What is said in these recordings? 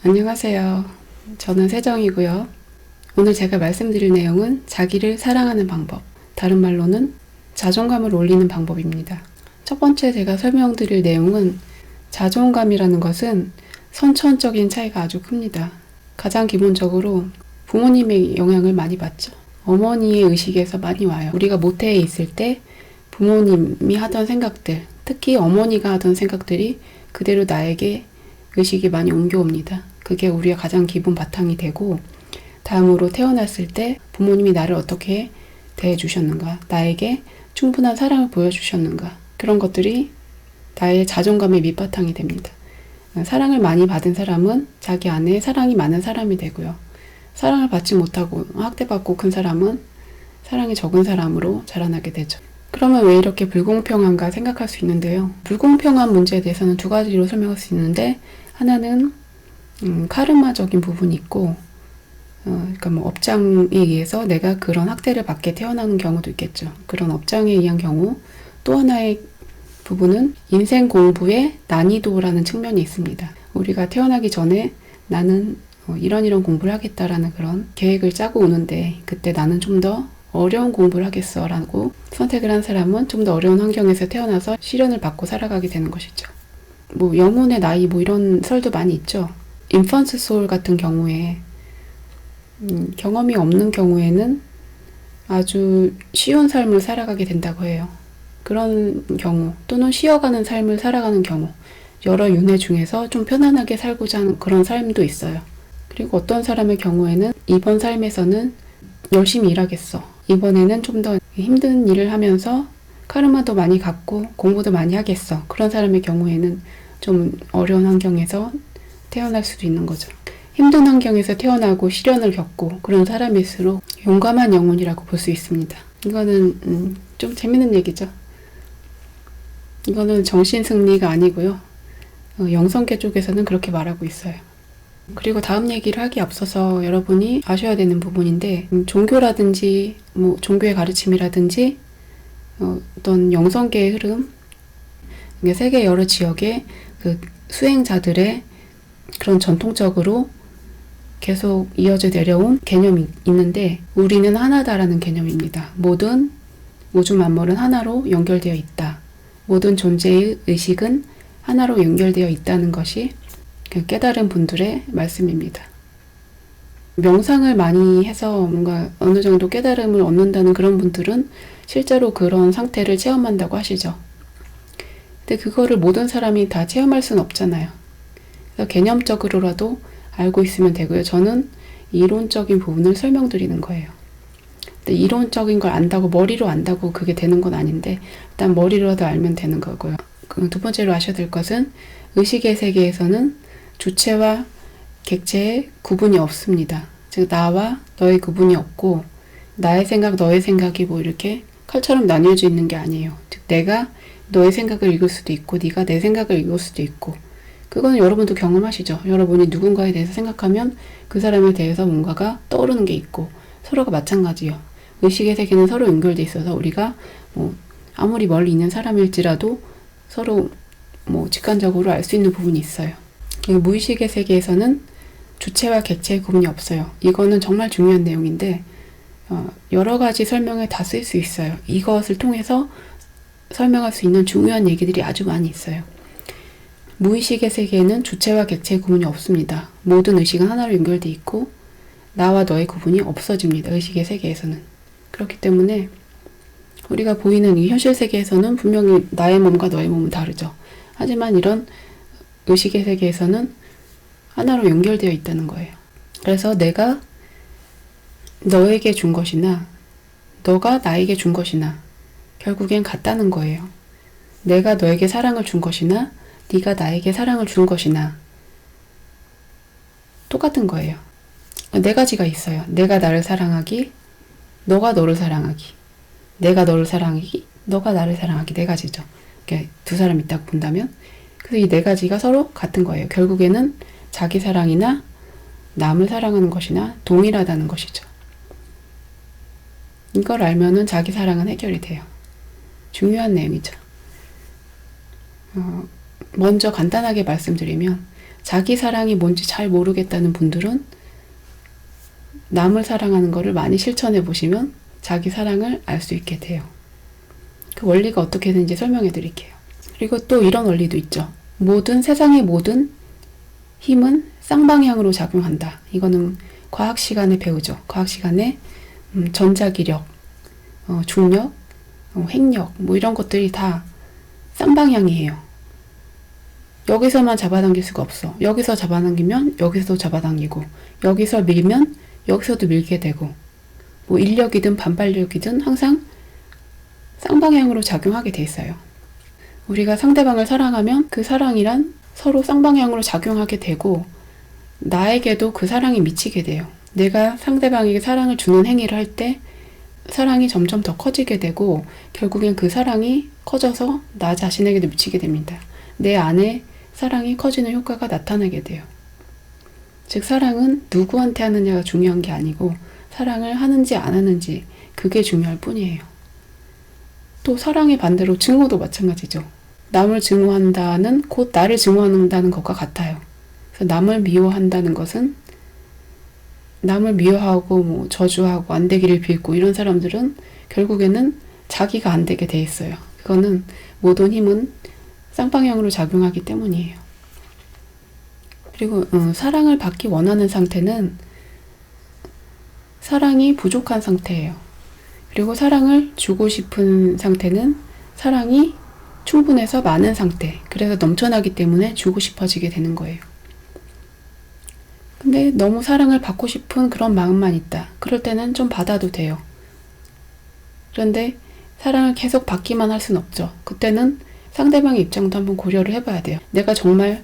안녕하세요. 저는 세정이고요. 오늘 제가 말씀드릴 내용은 자기를 사랑하는 방법, 다른 말로는 자존감을 올리는 방법입니다. 첫 번째 제가 설명드릴 내용은 자존감이라는 것은 선천적인 차이가 아주 큽니다. 가장 기본적으로 부모님의 영향을 많이 받죠. 어머니의 의식에서 많이 와요. 우리가 모태에 있을 때 부모님이 하던 생각들, 특히 어머니가 하던 생각들이 그대로 나에게 의식이 많이 옮겨옵니다. 그게 우리가 가장 기본 바탕이 되고, 다음으로 태어났을 때 부모님이 나를 어떻게 대해주셨는가, 나에게 충분한 사랑을 보여주셨는가, 그런 것들이 나의 자존감의 밑바탕이 됩니다. 사랑을 많이 받은 사람은 자기 안에 사랑이 많은 사람이 되고요. 사랑을 받지 못하고 학대받고 큰 사람은 사랑이 적은 사람으로 자라나게 되죠. 그러면 왜 이렇게 불공평한가 생각할 수 있는데요. 불공평한 문제에 대해서는 두 가지로 설명할 수 있는데, 하나는 카르마적인 부분이 있고, 그러니까 업장에 의해서 내가 그런 학대를 받게 태어나는 경우도 있겠죠. 그런 업장에 의한 경우. 또 하나의 부분은 인생 공부의 난이도라는 측면이 있습니다. 우리가 태어나기 전에 나는 이런 공부를 하겠다라는 그런 계획을 짜고 오는데, 그때 나는 좀 더 어려운 공부를 하겠어 라고 선택을 한 사람은 좀 더 어려운 환경에서 태어나서 시련을 받고 살아가게 되는 것이죠. 영혼의 나이 이런 설도 많이 있죠. 인펀스 소울 같은 경우에 경험이 없는 경우에는 아주 쉬운 삶을 살아가게 된다고 해요. 그런 경우, 또는 쉬어가는 삶을 살아가는 경우, 여러 윤회 중에서 좀 편안하게 살고자 하는 그런 삶도 있어요. 그리고 어떤 사람의 경우에는 이번 삶에서는 열심히 일하겠어, 이번에는 좀 더 힘든 일을 하면서 카르마도 많이 갖고 공부도 많이 하겠어, 그런 사람의 경우에는 좀 어려운 환경에서 태어날 수도 있는 거죠. 힘든 환경에서 태어나고 시련을 겪고 그런 사람일수록 용감한 영혼이라고 볼 수 있습니다. 이거는 좀 재밌는 얘기죠. 이거는 정신승리가 아니고요. 영성계 쪽에서는 그렇게 말하고 있어요. 그리고 다음 얘기를 하기 앞서서 여러분이 아셔야 되는 부분인데, 종교라든지 종교의 가르침이라든지 어떤 영성계의 흐름, 세계 여러 지역의 그 수행자들의 그런 전통적으로 계속 이어져 내려온 개념이 있는데, 우리는 하나다라는 개념입니다. 모든 우주 만물은 하나로 연결되어 있다. 모든 존재의 의식은 하나로 연결되어 있다는 것이 그 깨달은 분들의 말씀입니다. 명상을 많이 해서 뭔가 어느 정도 깨달음을 얻는다는 그런 분들은 실제로 그런 상태를 체험한다고 하시죠. 근데 그거를 모든 사람이 다 체험할 수는 없잖아요. 그래서 개념적으로라도 알고 있으면 되고요. 저는 이론적인 부분을 설명드리는 거예요. 근데 이론적인 걸 안다고, 머리로 안다고 그게 되는 건 아닌데, 일단 머리로라도 알면 되는 거고요. 두 번째로 아셔야 될 것은, 의식의 세계에서는 주체와 객체의 구분이 없습니다. 즉 나와 너의 구분이 없고, 나의 생각, 너의 생각이 이렇게 칼처럼 나뉘어져 있는 게 아니에요. 즉 내가 너의 생각을 읽을 수도 있고, 네가 내 생각을 읽을 수도 있고, 그거는 여러분도 경험하시죠. 여러분이 누군가에 대해서 생각하면 그 사람에 대해서 뭔가가 떠오르는 게 있고, 서로가 마찬가지요. 의식의 세계는 서로 연결돼 있어서 우리가 아무리 멀리 있는 사람일지라도 서로 직관적으로 알 수 있는 부분이 있어요. 무의식의 세계에서는 주체와 객체의 구분이 없어요. 이거는 정말 중요한 내용인데, 여러 가지 설명에 다 쓸 수 있어요. 이것을 통해서 설명할 수 있는 중요한 얘기들이 아주 많이 있어요. 무의식의 세계에는 주체와 객체의 구분이 없습니다. 모든 의식은 하나로 연결되어 있고, 나와 너의 구분이 없어집니다. 의식의 세계에서는. 그렇기 때문에 우리가 보이는 이 현실 세계에서는 분명히 나의 몸과 너의 몸은 다르죠. 하지만 이런 의식의 세계에서는 하나로 연결되어 있다는 거예요. 그래서 내가 너에게 준 것이나 너가 나에게 준 것이나 결국엔 같다는 거예요. 내가 너에게 사랑을 준 것이나 네가 나에게 사랑을 준 것이나 똑같은 거예요. 네 가지가 있어요. 내가 나를 사랑하기, 너가 너를 사랑하기, 내가 너를 사랑하기, 너가 나를 사랑하기, 네 가지죠. 이렇게 두 사람 있다고 본다면, 그래서 이 네 가지가 서로 같은 거예요. 결국에는 자기 사랑이나 남을 사랑하는 것이나 동일하다는 것이죠. 이걸 알면은 자기 사랑은 해결이 돼요. 중요한 내용이죠. 먼저 간단하게 말씀드리면, 자기 사랑이 뭔지 잘 모르겠다는 분들은 남을 사랑하는 거를 많이 실천해 보시면 자기 사랑을 알 수 있게 돼요. 그 원리가 어떻게 되는지 설명해 드릴게요. 그리고 또 이런 원리도 있죠. 세상의 모든 힘은 쌍방향으로 작용한다. 이거는 과학 시간에 배우죠. 과학 시간에 전자기력, 중력, 핵력 뭐 이런 것들이 다 쌍방향이에요. 여기서만 잡아당길 수가 없어. 여기서 잡아당기면 여기서도 잡아당기고, 여기서 밀면 여기서도 밀게 되고, 뭐 인력이든 반발력이든 항상 쌍방향으로 작용하게 돼 있어요. 우리가 상대방을 사랑하면 그 사랑이란 서로 쌍방향으로 작용하게 되고, 나에게도 그 사랑이 미치게 돼요. 내가 상대방에게 사랑을 주는 행위를 할 때 사랑이 점점 더 커지게 되고, 결국엔 그 사랑이 커져서 나 자신에게도 미치게 됩니다. 내 안에 사랑이 커지는 효과가 나타나게 돼요. 즉, 사랑은 누구한테 하느냐가 중요한 게 아니고 사랑을 하는지 안 하는지, 그게 중요할 뿐이에요. 또 사랑의 반대로 증오도 마찬가지죠. 남을 증오한다는 곧 나를 증오한다는 것과 같아요. 그래서 남을 미워한다는 것은, 남을 미워하고 뭐 저주하고 안 되기를 빌고 이런 사람들은 결국에는 자기가 안 되게 돼 있어요. 그거는 모든 힘은 쌍방향으로 작용하기 때문이에요. 그리고 사랑을 받기 원하는 상태는 사랑이 부족한 상태예요. 그리고 사랑을 주고 싶은 상태는 사랑이 충분해서 많은 상태. 그래서 넘쳐나기 때문에 주고 싶어지게 되는 거예요. 근데 너무 사랑을 받고 싶은 그런 마음만 있다. 그럴 때는 좀 받아도 돼요. 그런데 사랑을 계속 받기만 할 순 없죠. 그때는 상대방의 입장도 한번 고려를 해봐야 돼요. 내가 정말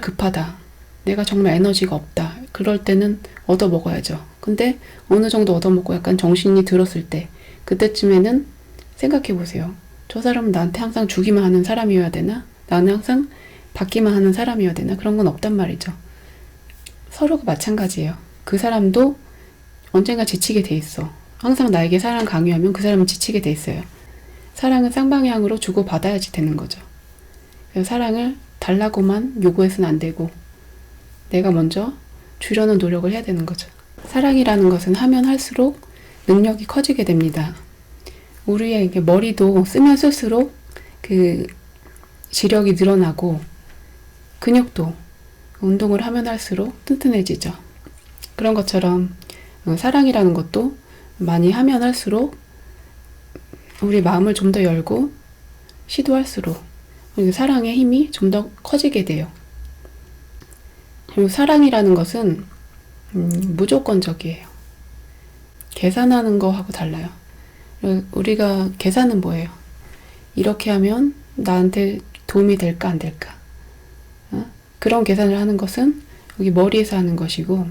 급하다. 내가 정말 에너지가 없다. 그럴 때는 얻어먹어야죠. 근데 어느 정도 얻어먹고 약간 정신이 들었을 때, 그때쯤에는 생각해보세요. 저 사람은 나한테 항상 주기만 하는 사람이어야 되나? 나는 항상 받기만 하는 사람이어야 되나? 그런 건 없단 말이죠. 서로가 마찬가지예요. 그 사람도 언젠가 지치게 돼 있어. 항상 나에게 사랑 강요하면 그 사람은 지치게 돼 있어요. 사랑은 쌍방향으로 주고받아야지 되는 거죠. 그래서 사랑을 달라고만 요구해서는 안 되고, 내가 먼저 주려는 노력을 해야 되는 거죠. 사랑이라는 것은 하면 할수록 능력이 커지게 됩니다. 우리의 머리도 쓰면 쓸수록 그 지력이 늘어나고, 근육도 운동을 하면 할수록 튼튼해지죠. 그런 것처럼 사랑이라는 것도 많이 하면 할수록 우리 마음을 좀 더 열고 시도할수록 사랑의 힘이 좀 더 커지게 돼요. 그리고 사랑이라는 것은 무조건적이에요. 계산하는 거하고 달라요. 우리가 계산은 뭐예요? 이렇게 하면 나한테 도움이 될까 안 될까? 그런 계산을 하는 것은 여기 머리에서 하는 것이고,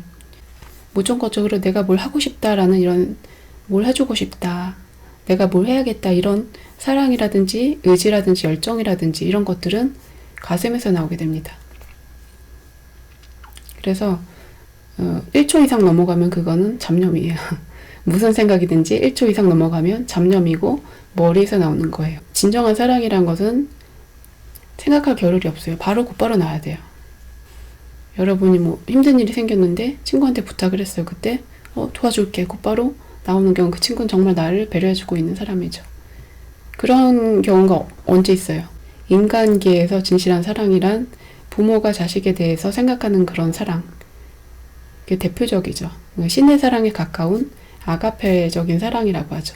무조건적으로 내가 뭘 하고 싶다라는 이런, 뭘 해주고 싶다, 내가 뭘 해야겠다, 이런 사랑이라든지 의지라든지 열정이라든지 이런 것들은 가슴에서 나오게 됩니다. 그래서 1초 이상 넘어가면 그거는 잡념이에요. 무슨 생각이든지 1초 이상 넘어가면 잡념이고 머리에서 나오는 거예요. 진정한 사랑이란 것은 생각할 겨를이 없어요. 바로 곧바로 나와야 돼요. 여러분이 뭐 힘든 일이 생겼는데 친구한테 부탁을 했어요. 그때 도와줄게 곧바로 나오는 경우, 그 친구는 정말 나를 배려해주고 있는 사람이죠. 그런 경우가 언제 있어요? 인간계에서 진실한 사랑이란 부모가 자식에 대해서 생각하는 그런 사랑, 그게 대표적이죠. 신의 사랑에 가까운 아가페적인 사랑이라고 하죠.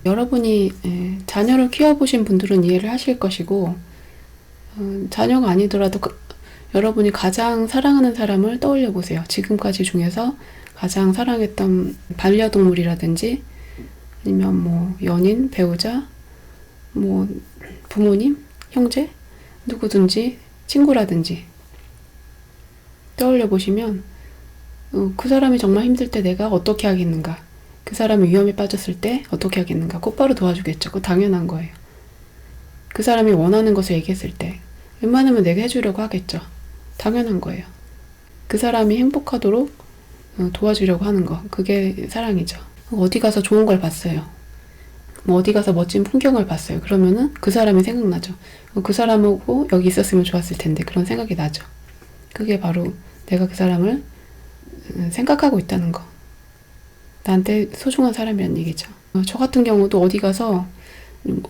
여러분이 자녀를 키워보신 분들은 이해를 하실 것이고, 자녀가 아니더라도 여러분이 가장 사랑하는 사람을 떠올려 보세요. 지금까지 중에서 가장 사랑했던 반려동물이라든지 아니면 뭐 연인, 배우자, 뭐 부모님, 형제, 누구든지 친구라든지 떠올려 보시면 그 사람이 정말 힘들 때 내가 어떻게 하겠는가, 그 사람이 위험에 빠졌을 때 어떻게 하겠는가, 곧바로 도와주겠죠. 그거 당연한 거예요. 그 사람이 원하는 것을 얘기했을 때 웬만하면 내가 해주려고 하겠죠. 당연한 거예요. 그 사람이 행복하도록 도와주려고 하는 거, 그게 사랑이죠. 어디 가서 좋은 걸 봤어요. 뭐 어디 가서 멋진 풍경을 봤어요. 그러면은 그 사람이 생각나죠. 그 사람하고 여기 있었으면 좋았을 텐데, 그런 생각이 나죠. 그게 바로 내가 그 사람을 생각하고 있다는 거. 나한테 소중한 사람이란 얘기죠. 저 같은 경우도 어디 가서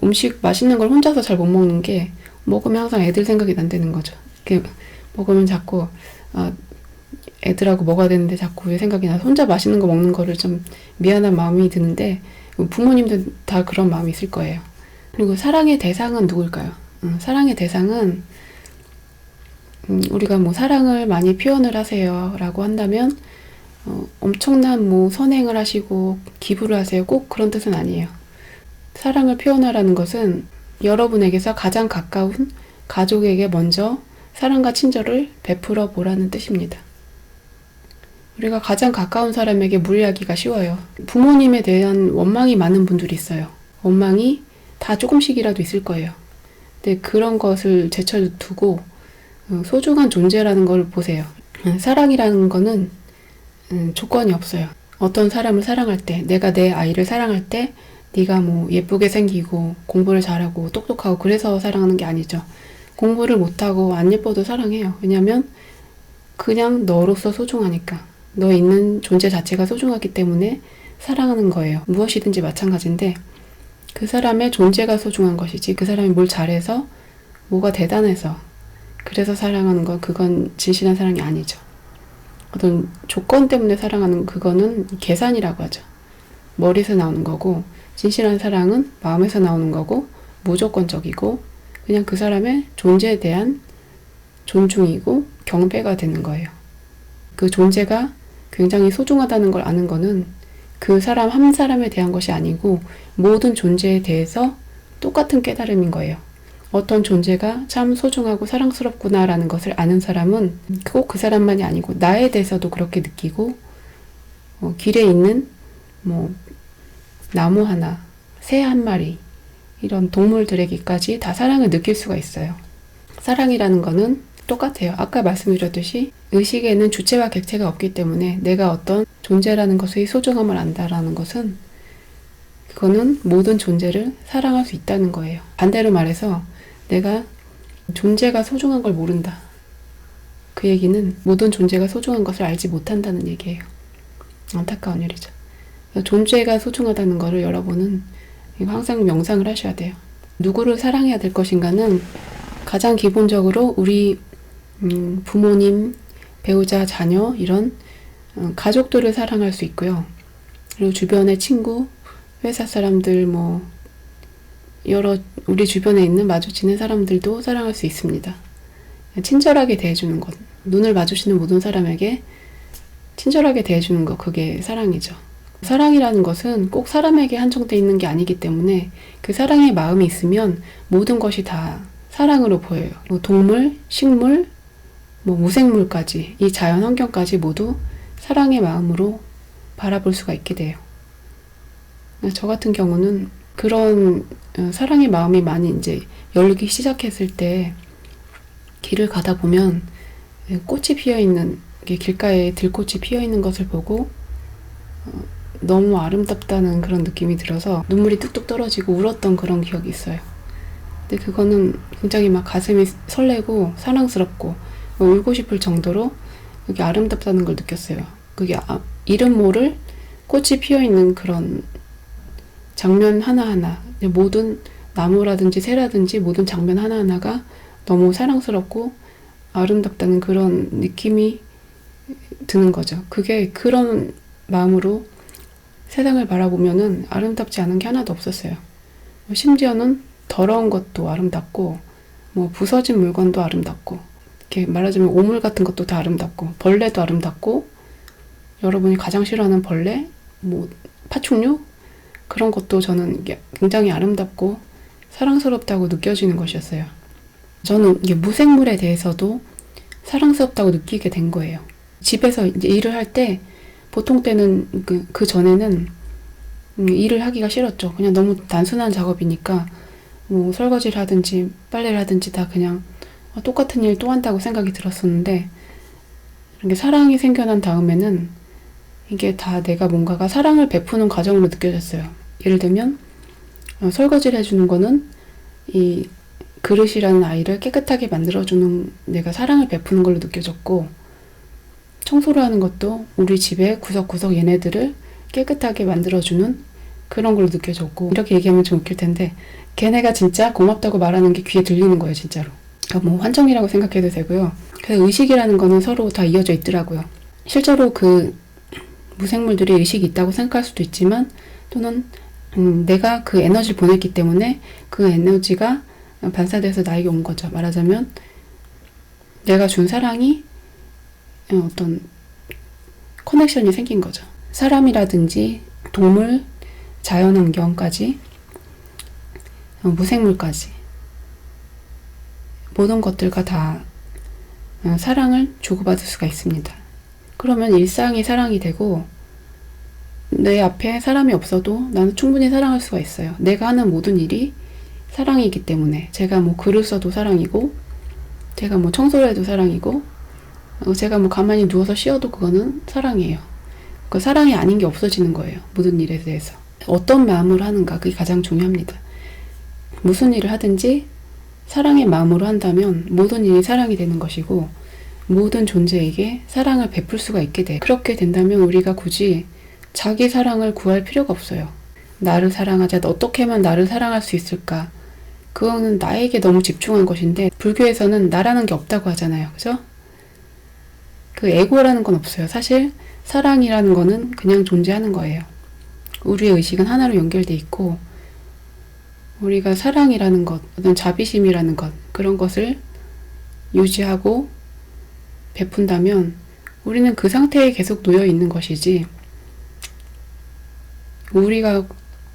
음식 맛있는 걸 혼자서 잘 못 먹는 게 먹으면 항상 애들 생각이 난다는 거죠. 이렇게 먹으면 자꾸 애들하고 먹어야 되는데 자꾸 왜 생각이 나서 혼자 맛있는 거 먹는 거를 좀 미안한 마음이 드는데 부모님도 다 그런 마음이 있을 거예요. 그리고 사랑의 대상은 누굴까요? 사랑의 대상은 우리가 뭐 사랑을 많이 표현을 하세요 라고 한다면 엄청난 뭐 선행을 하시고 기부를 하세요. 꼭 그런 뜻은 아니에요. 사랑을 표현하라는 것은 여러분에게서 가장 가까운 가족에게 먼저 사랑과 친절을 베풀어 보라는 뜻입니다. 우리가 가장 가까운 사람에게 무리하기가 쉬워요. 부모님에 대한 원망이 많은 분들이 있어요. 원망이 다 조금씩이라도 있을 거예요. 근데 그런 것을 제쳐두고 소중한 존재라는 걸 보세요. 사랑이라는 거는 조건이 없어요. 어떤 사람을 사랑할 때, 내가 내 아이를 사랑할 때 네가 뭐 예쁘게 생기고 공부를 잘하고 똑똑하고 그래서 사랑하는 게 아니죠. 공부를 못하고 안 예뻐도 사랑해요. 왜냐면 그냥 너로서 소중하니까. 너 있는 존재 자체가 소중하기 때문에 사랑하는 거예요. 무엇이든지 마찬가지인데 그 사람의 존재가 소중한 것이지 그 사람이 뭘 잘해서 뭐가 대단해서 그래서 사랑하는 건 그건 진실한 사랑이 아니죠. 어떤 조건 때문에 사랑하는 그거는 계산이라고 하죠. 머리에서 나오는 거고 진실한 사랑은 마음에서 나오는 거고 무조건적이고 그냥 그 사람의 존재에 대한 존중이고 경배가 되는 거예요. 그 존재가 굉장히 소중하다는 걸 아는 거는 그 사람 한 사람에 대한 것이 아니고 모든 존재에 대해서 똑같은 깨달음인 거예요. 어떤 존재가 참 소중하고 사랑스럽구나라는 것을 아는 사람은 꼭 그 사람만이 아니고 나에 대해서도 그렇게 느끼고 길에 있는 뭐 나무 하나, 새 한 마리 이런 동물들에게까지 다 사랑을 느낄 수가 있어요. 사랑이라는 거는 똑같아요. 아까 말씀드렸듯이 의식에는 주체와 객체가 없기 때문에 내가 어떤 존재라는 것의 소중함을 안다라는 것은 그거는 모든 존재를 사랑할 수 있다는 거예요. 반대로 말해서 내가 존재가 소중한 걸 모른다. 그 얘기는 모든 존재가 소중한 것을 알지 못한다는 얘기예요. 안타까운 일이죠. 존재가 소중하다는 거를 여러분은 항상 명상을 하셔야 돼요. 누구를 사랑해야 될 것인가는 가장 기본적으로 우리 부모님, 배우자, 자녀 이런 가족들을 사랑할 수 있고요. 그리고 주변의 친구, 회사 사람들 뭐 여러 우리 주변에 있는 마주치는 사람들도 사랑할 수 있습니다. 친절하게 대해주는 것, 눈을 마주치는 모든 사람에게 친절하게 대해주는 것, 그게 사랑이죠. 사랑이라는 것은 꼭 사람에게 한정되어 있는 게 아니기 때문에 그 사랑의 마음이 있으면 모든 것이 다 사랑으로 보여요. 뭐 동물, 식물, 뭐 무생물까지 이 자연 환경까지 모두 사랑의 마음으로 바라볼 수가 있게 돼요. 저 같은 경우는 그런 사랑의 마음이 많이 이제 열리기 시작했을 때 길을 가다 보면 꽃이 피어있는 길가에 들꽃이 피어있는 것을 보고 너무 아름답다는 그런 느낌이 들어서 눈물이 뚝뚝 떨어지고 울었던 그런 기억이 있어요. 근데 그거는 굉장히 막 가슴이 설레고 사랑스럽고 울고 싶을 정도로 그게 아름답다는 걸 느꼈어요. 그게 이름 모를 꽃이 피어있는 그런 장면 하나하나, 모든 나무라든지 새라든지 모든 장면 하나하나가 너무 사랑스럽고 아름답다는 그런 느낌이 드는 거죠. 그게 그런 마음으로 세상을 바라보면은 아름답지 않은 게 하나도 없었어요. 심지어는 더러운 것도 아름답고 뭐 부서진 물건도 아름답고 이렇게 말하자면 오물 같은 것도 다 아름답고 벌레도 아름답고 여러분이 가장 싫어하는 벌레, 뭐 파충류 그런 것도 저는 굉장히 아름답고 사랑스럽다고 느껴지는 것이었어요. 저는 이게 무생물에 대해서도 사랑스럽다고 느끼게 된 거예요. 집에서 이제 일을 할 때 보통 때는 그 전에는 일을 하기가 싫었죠. 그냥 너무 단순한 작업이니까 뭐 설거지를 하든지 빨래를 하든지 다 그냥 똑같은 일 또 한다고 생각이 들었었는데 이렇게 사랑이 생겨난 다음에는 이게 다 내가 뭔가가 사랑을 베푸는 과정으로 느껴졌어요. 예를 들면 설거지를 해주는 거는 그릇이라는 아이를 깨끗하게 만들어주는 내가 사랑을 베푸는 걸로 느껴졌고, 청소를 하는 것도 우리 집의 구석구석 얘네들을 깨끗하게 만들어주는 그런 걸로 느껴졌고, 이렇게 얘기하면 좀 웃길 텐데 걔네가 진짜 고맙다고 말하는 게 귀에 들리는 거예요, 진짜로. 그러니까 뭐 환청이라고 생각해도 되고요. 그래서 의식이라는 거는 서로 다 이어져 있더라고요. 실제로 그 무생물들이 의식이 있다고 생각할 수도 있지만, 또는 내가 그 에너지를 보냈기 때문에 그 에너지가 반사돼서 나에게 온 거죠. 말하자면 내가 준 사랑이 어떤 커넥션이 생긴 거죠. 사람이라든지 동물, 자연환경까지, 무생물까지 모든 것들과 다 사랑을 주고받을 수가 있습니다. 그러면 일상이 사랑이 되고, 내 앞에 사람이 없어도 나는 충분히 사랑할 수가 있어요. 내가 하는 모든 일이 사랑이기 때문에, 제가 뭐 글을 써도 사랑이고, 제가 뭐 청소를 해도 사랑이고, 제가 뭐 가만히 누워서 쉬어도 그거는 사랑이에요. 그 사랑이 아닌 게 없어지는 거예요. 모든 일에 대해서. 어떤 마음으로 하는가, 그게 가장 중요합니다. 무슨 일을 하든지 사랑의 마음으로 한다면 모든 일이 사랑이 되는 것이고, 모든 존재에게 사랑을 베풀 수가 있게 돼요. 그렇게 된다면 우리가 굳이 자기 사랑을 구할 필요가 없어요. 나를 사랑하자, 어떻게 하면 나를 사랑할 수 있을까? 그거는 나에게 너무 집중한 것인데, 불교에서는 나라는 게 없다고 하잖아요. 그죠? 그 에고라는 건 없어요. 사실 사랑이라는 거는 그냥 존재하는 거예요. 우리의 의식은 하나로 연결돼 있고, 우리가 사랑이라는 것, 어떤 자비심이라는 것, 그런 것을 유지하고 베푼다면 우리는 그 상태에 계속 놓여 있는 것이지, 우리가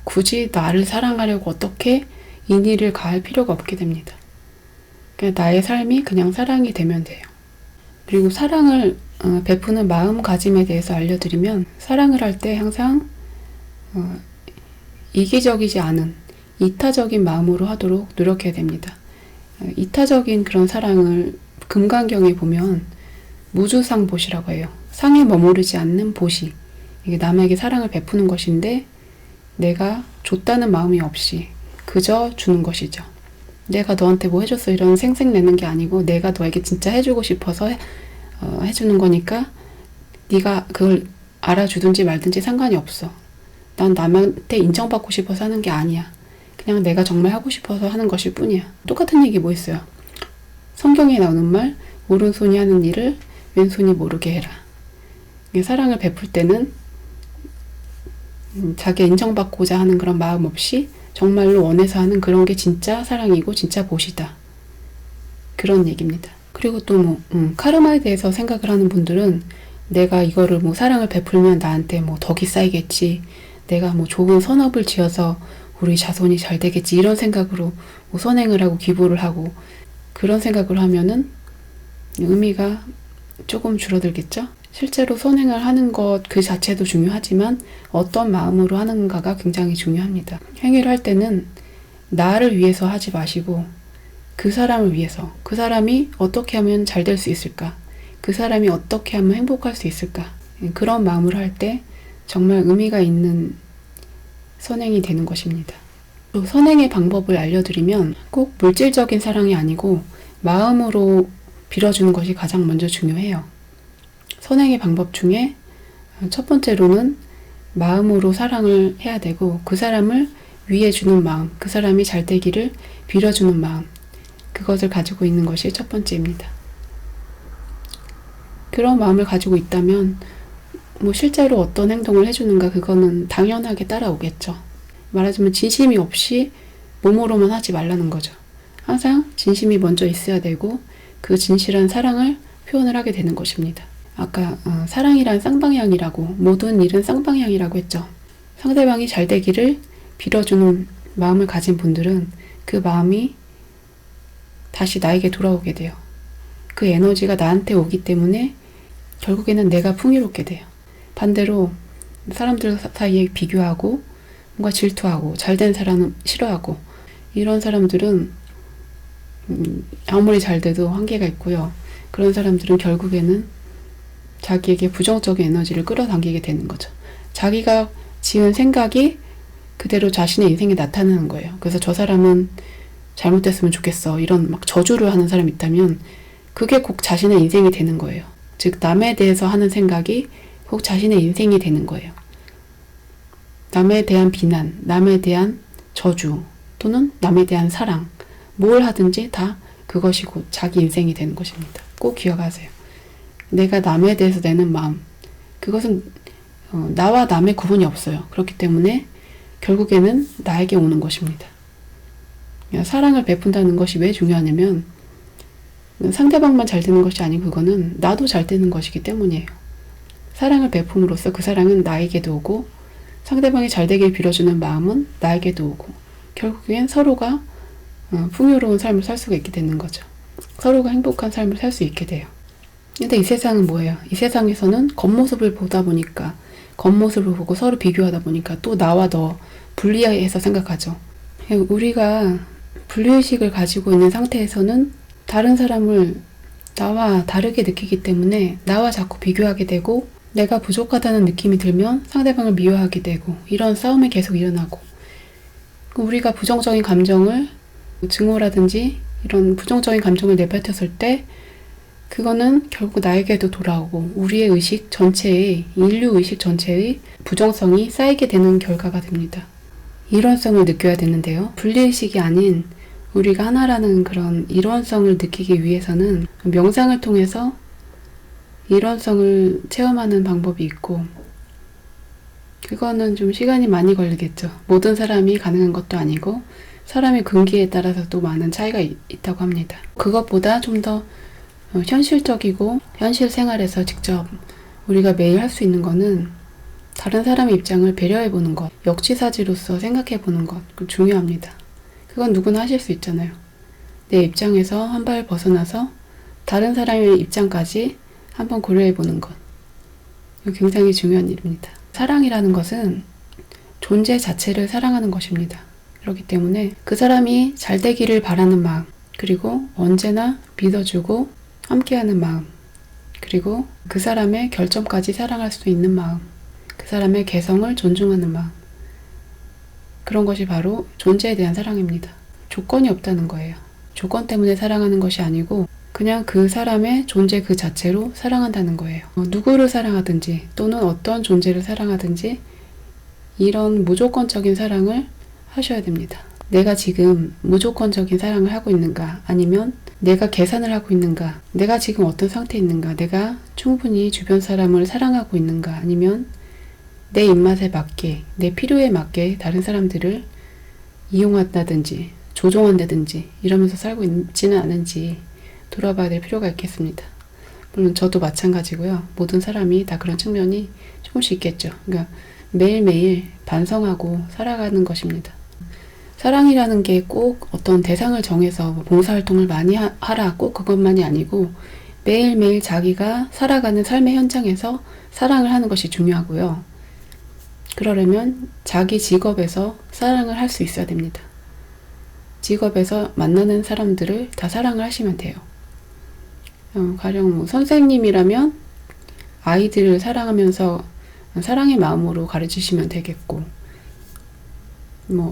굳이 나를 사랑하려고 어떻게 인의를 가할 필요가 없게 됩니다. 그냥 나의 삶이 그냥 사랑이 되면 돼요. 그리고 사랑을 베푸는 마음가짐에 대해서 알려드리면, 사랑을 할 때 항상 이기적이지 않은 이타적인 마음으로 하도록 노력해야 됩니다. 이타적인 그런 사랑을 금강경에 보면 무주상보시라고 해요. 상에 머무르지 않는 보시. 이게 남에게 사랑을 베푸는 것인데, 내가 줬다는 마음이 없이 그저 주는 것이죠. 내가 너한테 뭐 해줬어 이런 생색내는 게 아니고, 내가 너에게 진짜 해주고 싶어서 해주는 거니까 네가 그걸 알아주든지 말든지 상관이 없어. 난 남한테 인정받고 싶어서 하는 게 아니야. 그냥 내가 정말 하고 싶어서 하는 것일 뿐이야. 똑같은 얘기 뭐 있어요? 성경에 나오는 말, 오른손이 하는 일을 왼손이 모르게 해라. 사랑을 베풀 때는 자기 인정받고자 하는 그런 마음 없이 정말로 원해서 하는 그런 게 진짜 사랑이고 진짜 보시다. 그런 얘기입니다. 그리고 또 뭐 카르마에 대해서 생각을 하는 분들은, 내가 이거를 뭐 사랑을 베풀면 나한테 뭐 덕이 쌓이겠지, 내가 뭐 좋은 선업을 지어서 우리 자손이 잘 되겠지, 이런 생각으로 뭐 선행을 하고 기부를 하고, 그런 생각을 하면은 의미가 조금 줄어들겠죠? 실제로 선행을 하는 것 그 자체도 중요하지만 어떤 마음으로 하는가가 굉장히 중요합니다. 행위를 할 때는 나를 위해서 하지 마시고 그 사람을 위해서, 그 사람이 어떻게 하면 잘 될 수 있을까, 그 사람이 어떻게 하면 행복할 수 있을까, 그런 마음으로 할 때 정말 의미가 있는 선행이 되는 것입니다. 또 선행의 방법을 알려드리면, 꼭 물질적인 사랑이 아니고 마음으로 빌어주는 것이 가장 먼저 중요해요. 선행의 방법 중에 첫 번째로는 마음으로 사랑을 해야 되고, 그 사람을 위해 주는 마음, 그 사람이 잘 되기를 빌어주는 마음, 그것을 가지고 있는 것이 첫 번째입니다. 그런 마음을 가지고 있다면 뭐 실제로 어떤 행동을 해주는가, 그거는 당연하게 따라오겠죠. 말하자면 진심이 없이 몸으로만 하지 말라는 거죠. 항상 진심이 먼저 있어야 되고, 그 진실한 사랑을 표현을 하게 되는 것입니다. 아까 사랑이란 쌍방향이라고, 모든 일은 쌍방향이라고 했죠. 상대방이 잘 되기를 빌어주는 마음을 가진 분들은 그 마음이 다시 나에게 돌아오게 돼요. 그 에너지가 나한테 오기 때문에 결국에는 내가 풍요롭게 돼요. 반대로 사람들 사이에 비교하고 뭔가 질투하고 잘된 사람은 싫어하고, 이런 사람들은 아무리 잘 돼도 한계가 있고요. 그런 사람들은 결국에는 자기에게 부정적인 에너지를 끌어당기게 되는 거죠. 자기가 지은 생각이 그대로 자신의 인생에 나타나는 거예요. 그래서 저 사람은 잘못됐으면 좋겠어. 이런 막 저주를 하는 사람이 있다면 그게 꼭 자신의 인생이 되는 거예요. 즉 남에 대해서 하는 생각이 꼭 자신의 인생이 되는 거예요. 남에 대한 비난, 남에 대한 저주 또는 남에 대한 사랑 뭘 하든지 다 그것이 곧 자기 인생이 되는 것입니다. 꼭 기억하세요. 내가 남에 대해서 내는 마음 그것은 나와 남의 구분이 없어요. 그렇기 때문에 결국에는 나에게 오는 것입니다. 사랑을 베푼다는 것이 왜 중요하냐면 상대방만 잘 되는 것이 아니고 그거는 나도 잘 되는 것이기 때문이에요. 사랑을 베품으로써 그 사랑은 나에게도 오고 상대방이 잘 되길 빌어주는 마음은 나에게도 오고 결국엔 서로가 풍요로운 삶을 살 수가 있게 되는 거죠. 서로가 행복한 삶을 살 수 있게 돼요. 근데 이 세상은 뭐예요? 이 세상에서는 겉모습을 보다 보니까 겉모습을 보고 서로 비교하다 보니까 또 나와 너 분리해서 생각하죠. 우리가 분리의식을 가지고 있는 상태에서는 다른 사람을 나와 다르게 느끼기 때문에 나와 자꾸 비교하게 되고 내가 부족하다는 느낌이 들면 상대방을 미워하게 되고 이런 싸움이 계속 일어나고 우리가 부정적인 감정을 증오라든지 이런 부정적인 감정을 내뱉었을 때 그거는 결국 나에게도 돌아오고 우리의 의식 전체의 인류 의식 전체의 부정성이 쌓이게 되는 결과가 됩니다. 일원성을 느껴야 되는데요. 분리의식이 아닌 우리가 하나라는 그런 일원성을 느끼기 위해서는 명상을 통해서 일원성을 체험하는 방법이 있고 그거는 좀 시간이 많이 걸리겠죠. 모든 사람이 가능한 것도 아니고 사람의 근기에 따라서 또 많은 차이가 있다고 합니다. 그것보다 좀 더 현실적이고 현실 생활에서 직접 우리가 매일 할 수 있는 거는 다른 사람의 입장을 배려해 보는 것, 역지사지로서 생각해 보는 것 중요합니다. 그건 누구나 하실 수 있잖아요. 내 입장에서 한 발 벗어나서 다른 사람의 입장까지 한번 고려해 보는 것. 이거 굉장히 중요한 일입니다. 사랑이라는 것은 존재 자체를 사랑하는 것입니다. 그렇기 때문에 그 사람이 잘 되기를 바라는 마음, 그리고 언제나 믿어주고 함께하는 마음, 그리고 그 사람의 결점까지 사랑할 수 있는 마음, 그 사람의 개성을 존중하는 마음, 그런 것이 바로 존재에 대한 사랑입니다. 조건이 없다는 거예요. 조건 때문에 사랑하는 것이 아니고 그냥 그 사람의 존재 그 자체로 사랑한다는 거예요. 누구를 사랑하든지 또는 어떤 존재를 사랑하든지 이런 무조건적인 사랑을 하셔야 됩니다. 내가 지금 무조건적인 사랑을 하고 있는가, 아니면 내가 계산을 하고 있는가, 내가 지금 어떤 상태에 있는가, 내가 충분히 주변 사람을 사랑하고 있는가, 아니면 내 입맛에 맞게, 내 필요에 맞게 다른 사람들을 이용한다든지 조종한다든지 이러면서 살고 있지는 않은지 돌아봐야 될 필요가 있겠습니다. 물론 저도 마찬가지고요. 모든 사람이 다 그런 측면이 조금씩 있겠죠. 그러니까 매일매일 반성하고 살아가는 것입니다. 사랑이라는 게 꼭 어떤 대상을 정해서 봉사활동을 많이 하라 꼭 그것만이 아니고 매일매일 자기가 살아가는 삶의 현장에서 사랑을 하는 것이 중요하고요. 그러려면 자기 직업에서 사랑을 할 수 있어야 됩니다. 직업에서 만나는 사람들을 다 사랑을 하시면 돼요. 가령 선생님이라면 아이들을 사랑하면서 사랑의 마음으로 가르치시면 되겠고,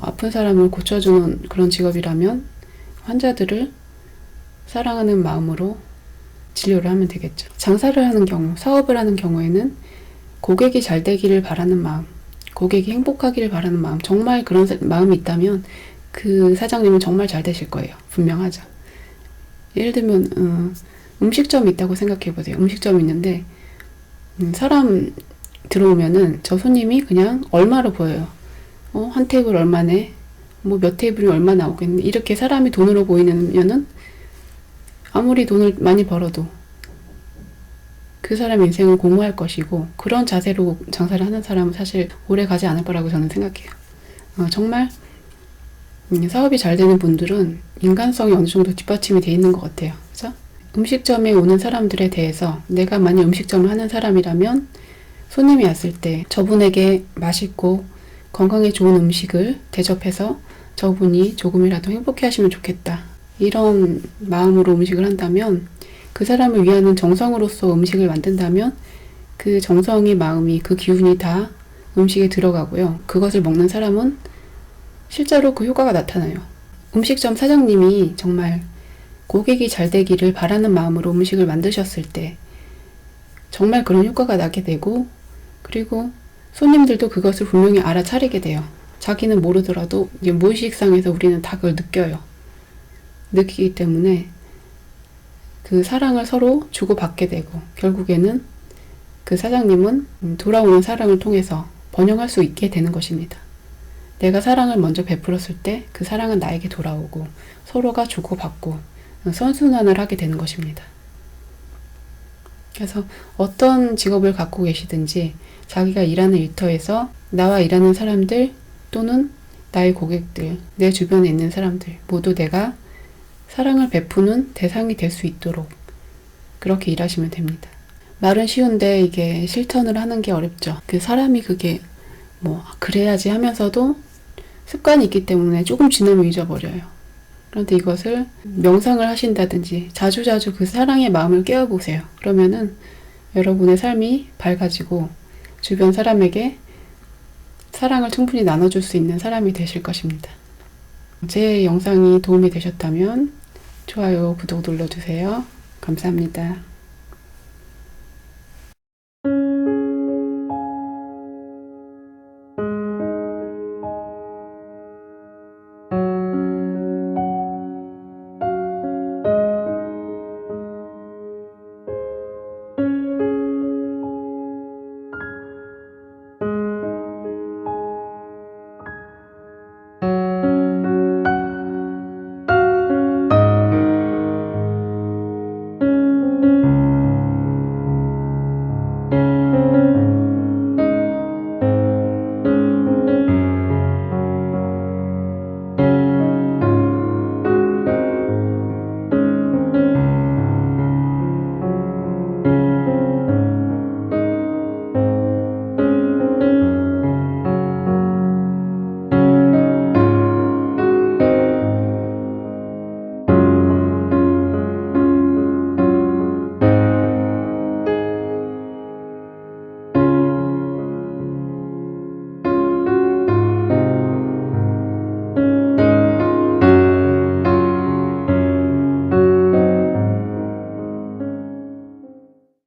아픈 사람을 고쳐주는 그런 직업이라면 환자들을 사랑하는 마음으로 진료를 하면 되겠죠. 장사를 하는 경우, 사업을 하는 경우에는 고객이 잘 되기를 바라는 마음, 고객이 행복하기를 바라는 마음, 정말 그런 마음이 있다면 그 사장님은 정말 잘 되실 거예요. 분명하죠. 예를 들면 음식점이 있다고 생각해 보세요. 음식점이 있는데 사람 들어오면은 저 손님이 그냥 얼마로 보여요. 한 테이블 얼마네, 몇 테이블이 얼마 나오겠네, 이렇게 사람이 돈으로 보이면은 아무리 돈을 많이 벌어도 그 사람의 인생을 공모할 것이고, 그런 자세로 장사를 하는 사람은 사실 오래 가지 않을 거라고 저는 생각해요. 정말 사업이 잘 되는 분들은 인간성이 어느 정도 뒷받침이 돼 있는 것 같아요. 그죠? 음식점에 오는 사람들에 대해서 내가 만약 음식점을 하는 사람이라면 손님이 왔을 때 저분에게 맛있고 건강에 좋은 음식을 대접해서 저분이 조금이라도 행복해 하시면 좋겠다, 이런 마음으로 음식을 한다면, 그 사람을 위하는 정성으로서 음식을 만든다면 그 정성이, 마음이, 그 기운이 다 음식에 들어가고요. 그것을 먹는 사람은 실제로 그 효과가 나타나요. 음식점 사장님이 정말 고객이 잘 되기를 바라는 마음으로 음식을 만드셨을 때 정말 그런 효과가 나게 되고, 그리고 손님들도 그것을 분명히 알아차리게 돼요. 자기는 모르더라도 이제 무의식상에서 우리는 다 그걸 느끼기 때문에 그 사랑을 서로 주고받게 되고, 결국에는 그 사장님은 돌아오는 사랑을 통해서 번영할 수 있게 되는 것입니다. 내가 사랑을 먼저 베풀었을 때 그 사랑은 나에게 돌아오고 서로가 주고받고 선순환을 하게 되는 것입니다. 그래서 어떤 직업을 갖고 계시든지 자기가 일하는 일터에서 나와 일하는 사람들 또는 나의 고객들, 내 주변에 있는 사람들 모두 내가 사랑을 베푸는 대상이 될 수 있도록 그렇게 일하시면 됩니다. 말은 쉬운데 이게 실천을 하는 게 어렵죠. 그 사람이 그게 그래야지 하면서도 습관이 있기 때문에 조금 지나면 잊어버려요. 그런데 이것을 명상을 하신다든지 자주자주 그 사랑의 마음을 깨워보세요. 그러면은 여러분의 삶이 밝아지고 주변 사람에게 사랑을 충분히 나눠줄 수 있는 사람이 되실 것입니다. 제 영상이 도움이 되셨다면 좋아요, 구독 눌러주세요. 감사합니다.